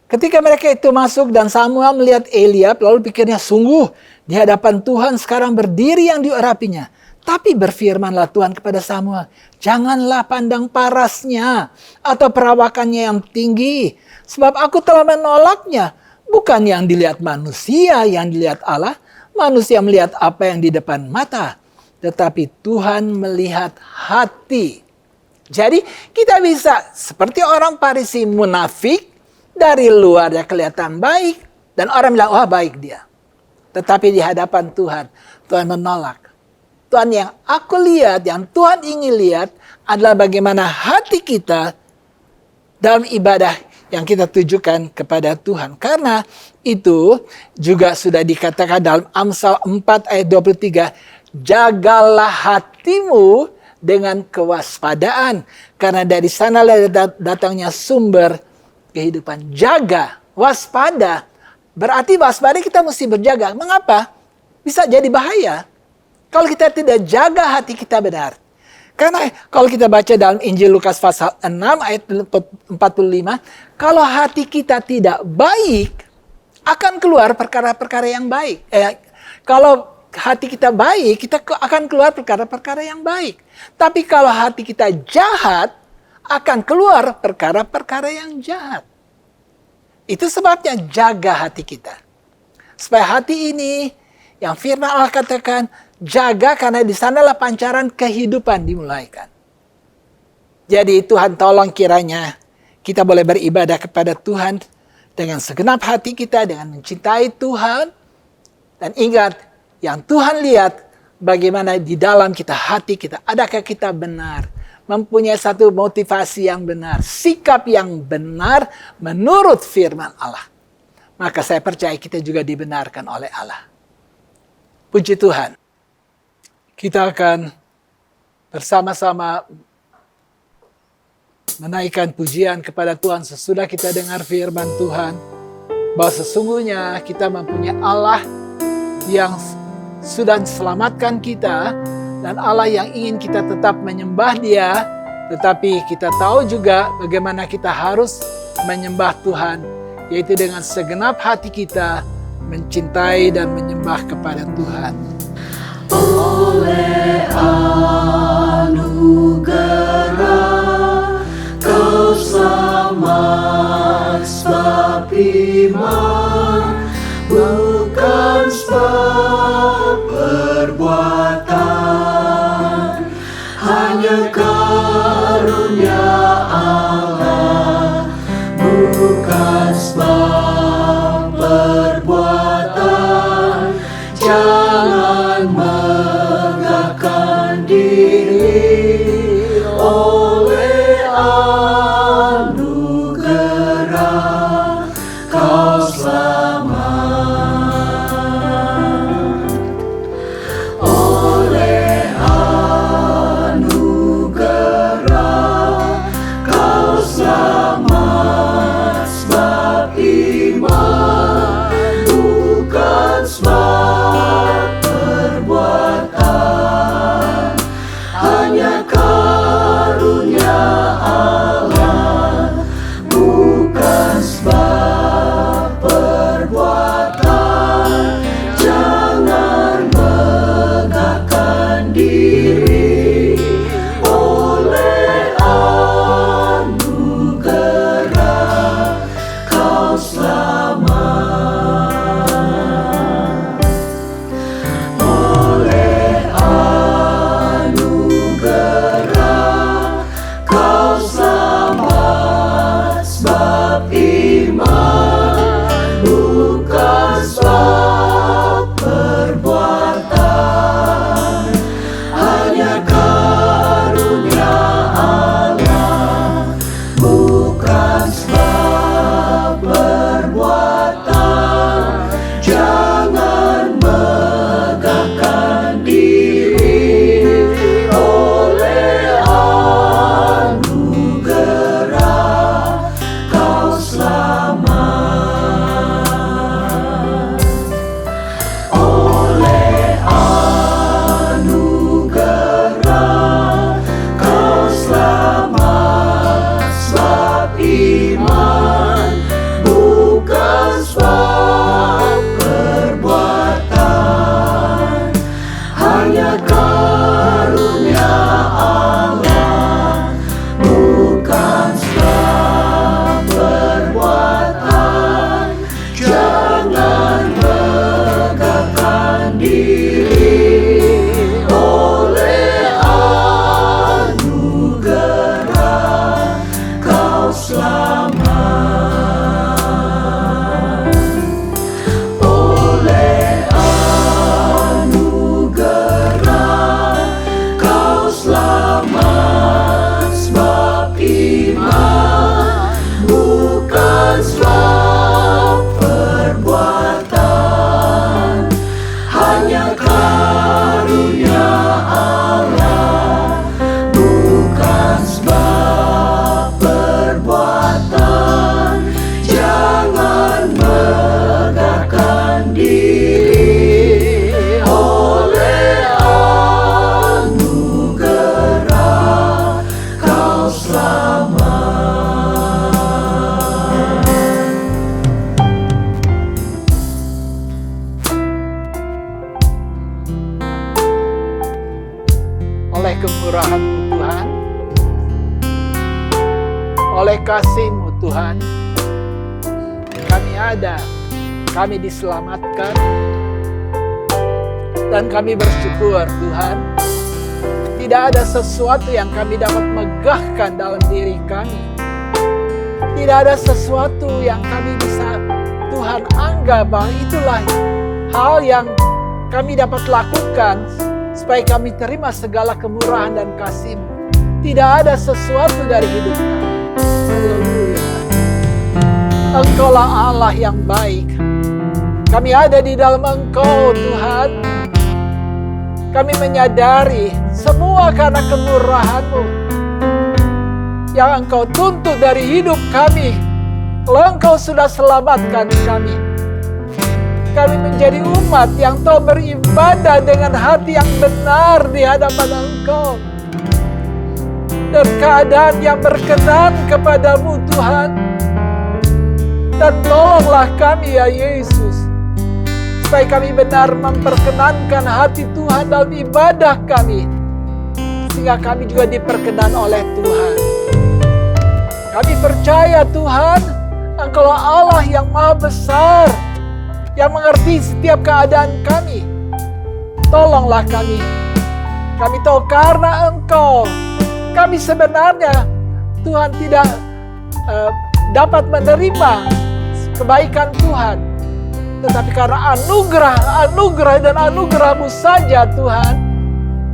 Ketika mereka itu masuk dan Samuel melihat Eliab, lalu pikirnya, sungguh di hadapan Tuhan sekarang berdiri yang diurapinya. Tapi berfirmanlah Tuhan kepada Samuel, janganlah pandang parasnya atau perawakannya yang tinggi, sebab aku telah menolaknya. Bukan yang dilihat manusia, yang dilihat Allah. Manusia melihat apa yang di depan mata, tetapi Tuhan melihat hati. Jadi kita bisa seperti orang Farisi munafik, dari luar dia kelihatan baik, dan orang bilang, wah baik dia. Tetapi di hadapan Tuhan, Tuhan menolak. Tuhan yang aku lihat, yang Tuhan ingin lihat adalah bagaimana hati kita dalam ibadah yang kita tujukan kepada Tuhan. Karena itu juga sudah dikatakan dalam Amsal 4 ayat 23. Jagalah hatimu dengan kewaspadaan. Karena dari sanalah datangnya sumber kehidupan. Jaga, waspada. Berarti waspada kita mesti berjaga. Mengapa? Bisa jadi bahaya. Kalau kita tidak jaga hati kita benar. Karena kalau kita baca dalam Injil Lukas pasal 6 ayat 45, kalau hati kita tidak baik, akan keluar perkara-perkara yang baik. Kalau hati kita baik, kita akan keluar perkara-perkara yang baik. Tapi kalau hati kita jahat, akan keluar perkara-perkara yang jahat. Itu sebabnya jaga hati kita. Supaya hati ini, yang firman Allah katakan, jaga karena di sanalah pancaran kehidupan dimulaikan. Jadi Tuhan tolong kiranya kita boleh beribadah kepada Tuhan dengan segenap hati kita, dengan mencintai Tuhan. Dan ingat, yang Tuhan lihat bagaimana di dalam kita, hati kita, adakah kita benar, mempunyai satu motivasi yang benar, sikap yang benar menurut firman Allah. Maka saya percaya kita juga dibenarkan oleh Allah. Puji Tuhan. Kita akan bersama-sama menaikkan pujian kepada Tuhan sesudah kita dengar firman Tuhan. Bahwa sesungguhnya kita mempunyai Allah yang sudah selamatkan kita. Dan Allah yang ingin kita tetap menyembah Dia. Tetapi kita tahu juga bagaimana kita harus menyembah Tuhan. Yaitu dengan segenap hati kita mencintai dan menyembah kepada Tuhan. Oleh anugerah Kau selamat sebab iman, bukan sebab perbuatan, hanya karunia Allah, bukan sebab perbuatan. Jangan megahkan diri, oleh anugerah Kau selamat. Oleh anugerah Kau selamat sebab iman, bukan sebab perbuatan, hanya karunia Allah, bukan sebab perbuatan. oleh kemurahan-Mu Tuhan, oleh kasih-Mu Tuhan, kami ada, kami diselamatkan, dan kami bersyukur Tuhan. Tidak ada sesuatu yang kami dapat megahkan dalam diri kami. Tidak ada sesuatu yang kami bisa Tuhan anggap bahwa itulah hal yang kami dapat lakukan supaya kami terima segala kemurahan dan kasih-Mu. Tidak ada sesuatu dari hidup kami. Haleluya. Engkaulah Allah yang baik. Kami ada di dalam Engkau Tuhan. Kami menyadari semua karena kemurahan-Mu yang Engkau tuntut dari hidup kami. Kalau Engkau sudah selamatkan kami, kami menjadi umat yang tahu beribadah dengan hati yang benar di hadapan Engkau, dan keadaan yang berkenan kepadamu Tuhan. Dan tolonglah kami ya Yesus, supaya kami benar memperkenankan hati Tuhan dalam ibadah kami, sehingga kami juga diperkenan oleh Tuhan. Kami percaya Tuhan, Engkau Allah yang maha besar, yang mengerti setiap keadaan kami. Tolonglah kami. Kami tahu karena Engkau, kami sebenarnya Tuhan tidak dapat menerima kebaikan Tuhan. Tetapi karena anugerah dan anugerah-Mu saja Tuhan,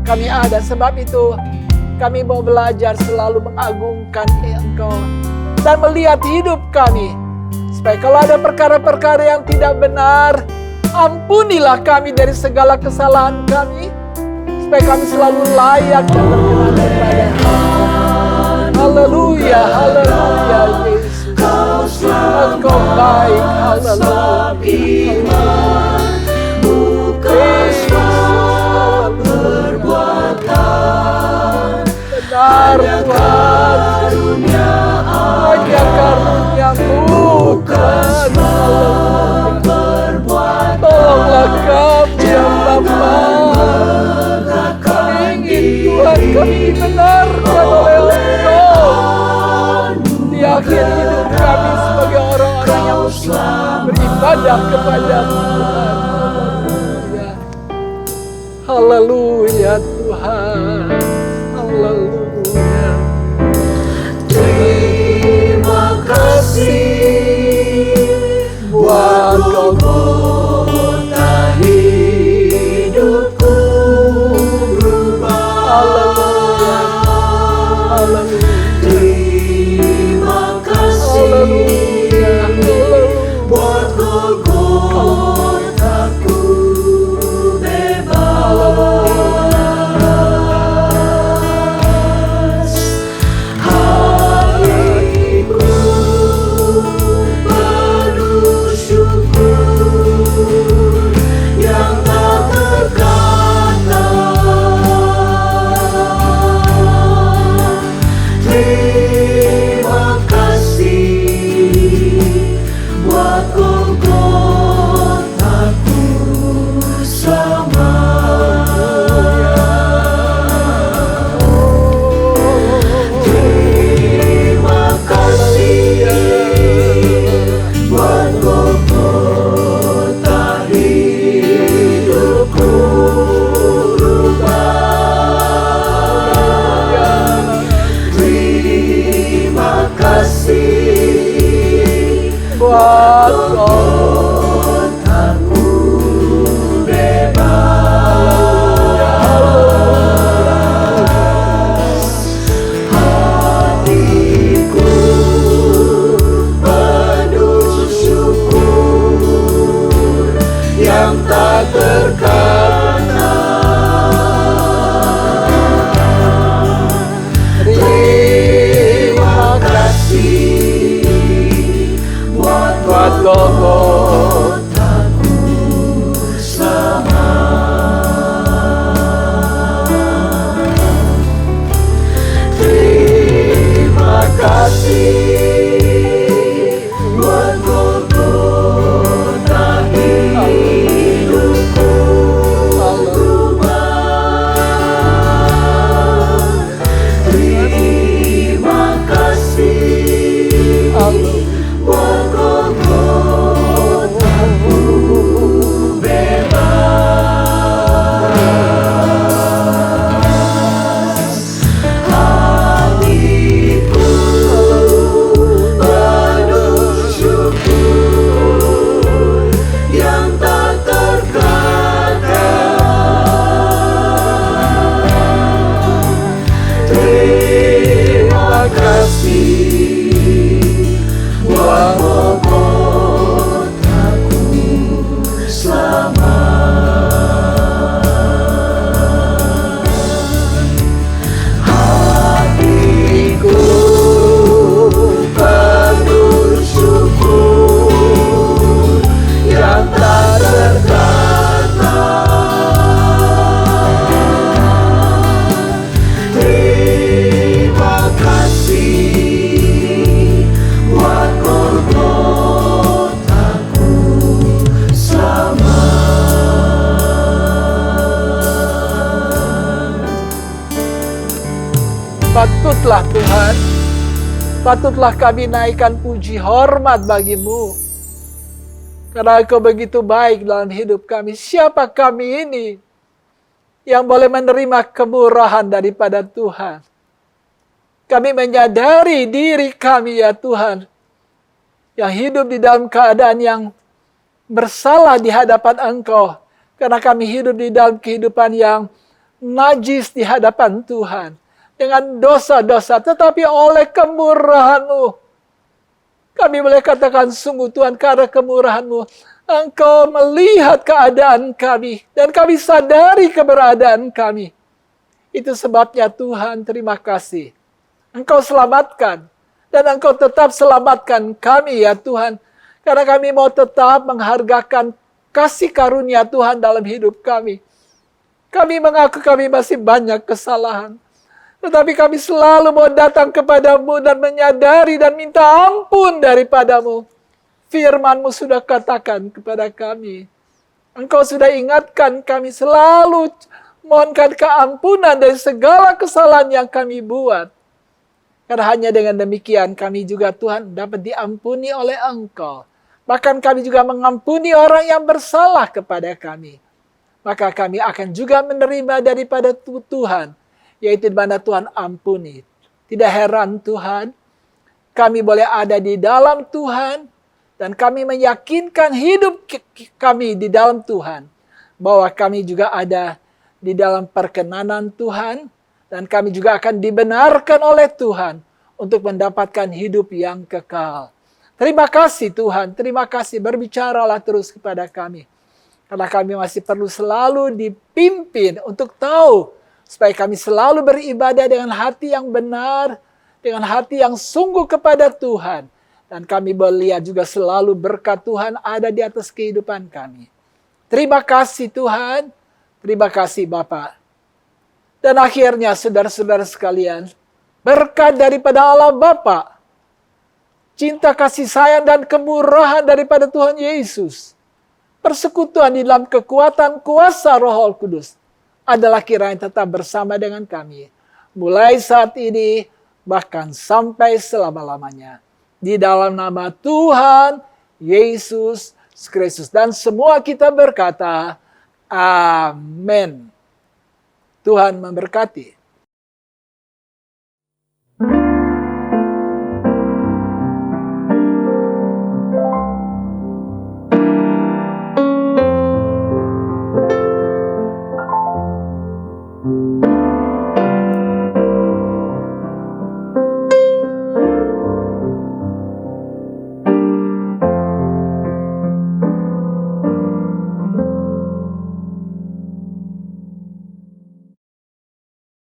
kami ada. Sebab itu kami mau belajar selalu mengagungkan Engkau dan melihat hidup kami. Supaya kalau ada perkara-perkara yang tidak benar, ampunilah kami dari segala kesalahan kami, supaya kami selalu layak dan berkenan kepada-Mu. Haleluya, haleluya Yesus. Engkau baik, haleluya. Benar Tuhan, hanya karunia-Mu Tuhan. Tolonglah kami ya Bapa. Kami ingin Tuhan, kami dibenarkan oleh Engkau di akhir hidup kami sebagai orang-orang yang beribadah kepada-Mu Tuhan. Haleluya Tuhan. Haleluya. Terima kasih buat Golgota hidupku berubah. Haleluya. Haleluya. Terima kasih buat Golgotaku bebas. Hatiku penuh syukur yang tak terkata. Terima kasih buat Golgotaku selamanya. Terima kasih buat Golgota hidupku berubah. Terima kasih Buat Golgotaku bebas. Hatiku penuh syukur yang tak terkata. Terima kasih buat Golgotaku selamanya. Terima kasih buat Golgota hidupku patutlah Tuhan, patutlah kami naikkan puji hormat bagi-Mu. Karena Engkau begitu baik dalam hidup kami. Siapa kami ini yang boleh menerima kemurahan daripada Tuhan? Kami menyadari diri kami ya Tuhan, yang hidup di dalam keadaan yang bersalah di hadapan Engkau. Karena kami hidup di dalam kehidupan yang najis di hadapan Tuhan. Dengan dosa-dosa, tetapi oleh kemurahan-Mu, kami boleh katakan sungguh Tuhan, karena kemurahan-Mu, Engkau melihat keadaan kami, dan kami sadari keberadaan kami. Itu sebabnya Tuhan, terima kasih. Engkau selamatkan, dan Engkau tetap selamatkan kami ya Tuhan. Karena kami mau tetap menghargakan kasih karunia Tuhan dalam hidup kami. Kami mengaku kami masih banyak kesalahan. Tetapi kami selalu mau datang kepadamu dan menyadari dan minta ampun daripadamu. Firman-Mu sudah katakan kepada kami. Engkau sudah ingatkan kami selalu mohonkan keampunan dari segala kesalahan yang kami buat. Karena hanya dengan demikian kami juga Tuhan dapat diampuni oleh Engkau. Bahkan kami juga mengampuni orang yang bersalah kepada kami. Maka kami akan juga menerima daripada Tuhan, yaitu di mana Tuhan ampuni. Tidak heran Tuhan, kami boleh ada di dalam Tuhan, dan kami meyakinkan hidup kami di dalam Tuhan, bahwa kami juga ada di dalam perkenanan Tuhan, dan kami juga akan dibenarkan oleh Tuhan untuk mendapatkan hidup yang kekal. Terima kasih Tuhan, terima kasih, berbicaralah terus kepada kami. Karena kami masih perlu selalu dipimpin untuk tahu, supaya kami selalu beribadah dengan hati yang benar, dengan hati yang sungguh kepada Tuhan. Dan kami boleh lihat juga selalu berkat Tuhan ada di atas kehidupan kami. Terima kasih Tuhan, terima kasih Bapa. Dan akhirnya saudara-saudara sekalian, berkat daripada Allah Bapa, cinta kasih sayang dan kemurahan daripada Tuhan Yesus, persekutuan di dalam kekuatan kuasa Roh Kudus adalah kiranya tetap bersama dengan kami. Mulai saat ini, bahkan sampai selama-lamanya. Di dalam nama Tuhan Yesus Kristus. Dan semua kita berkata, Amin. Tuhan memberkati.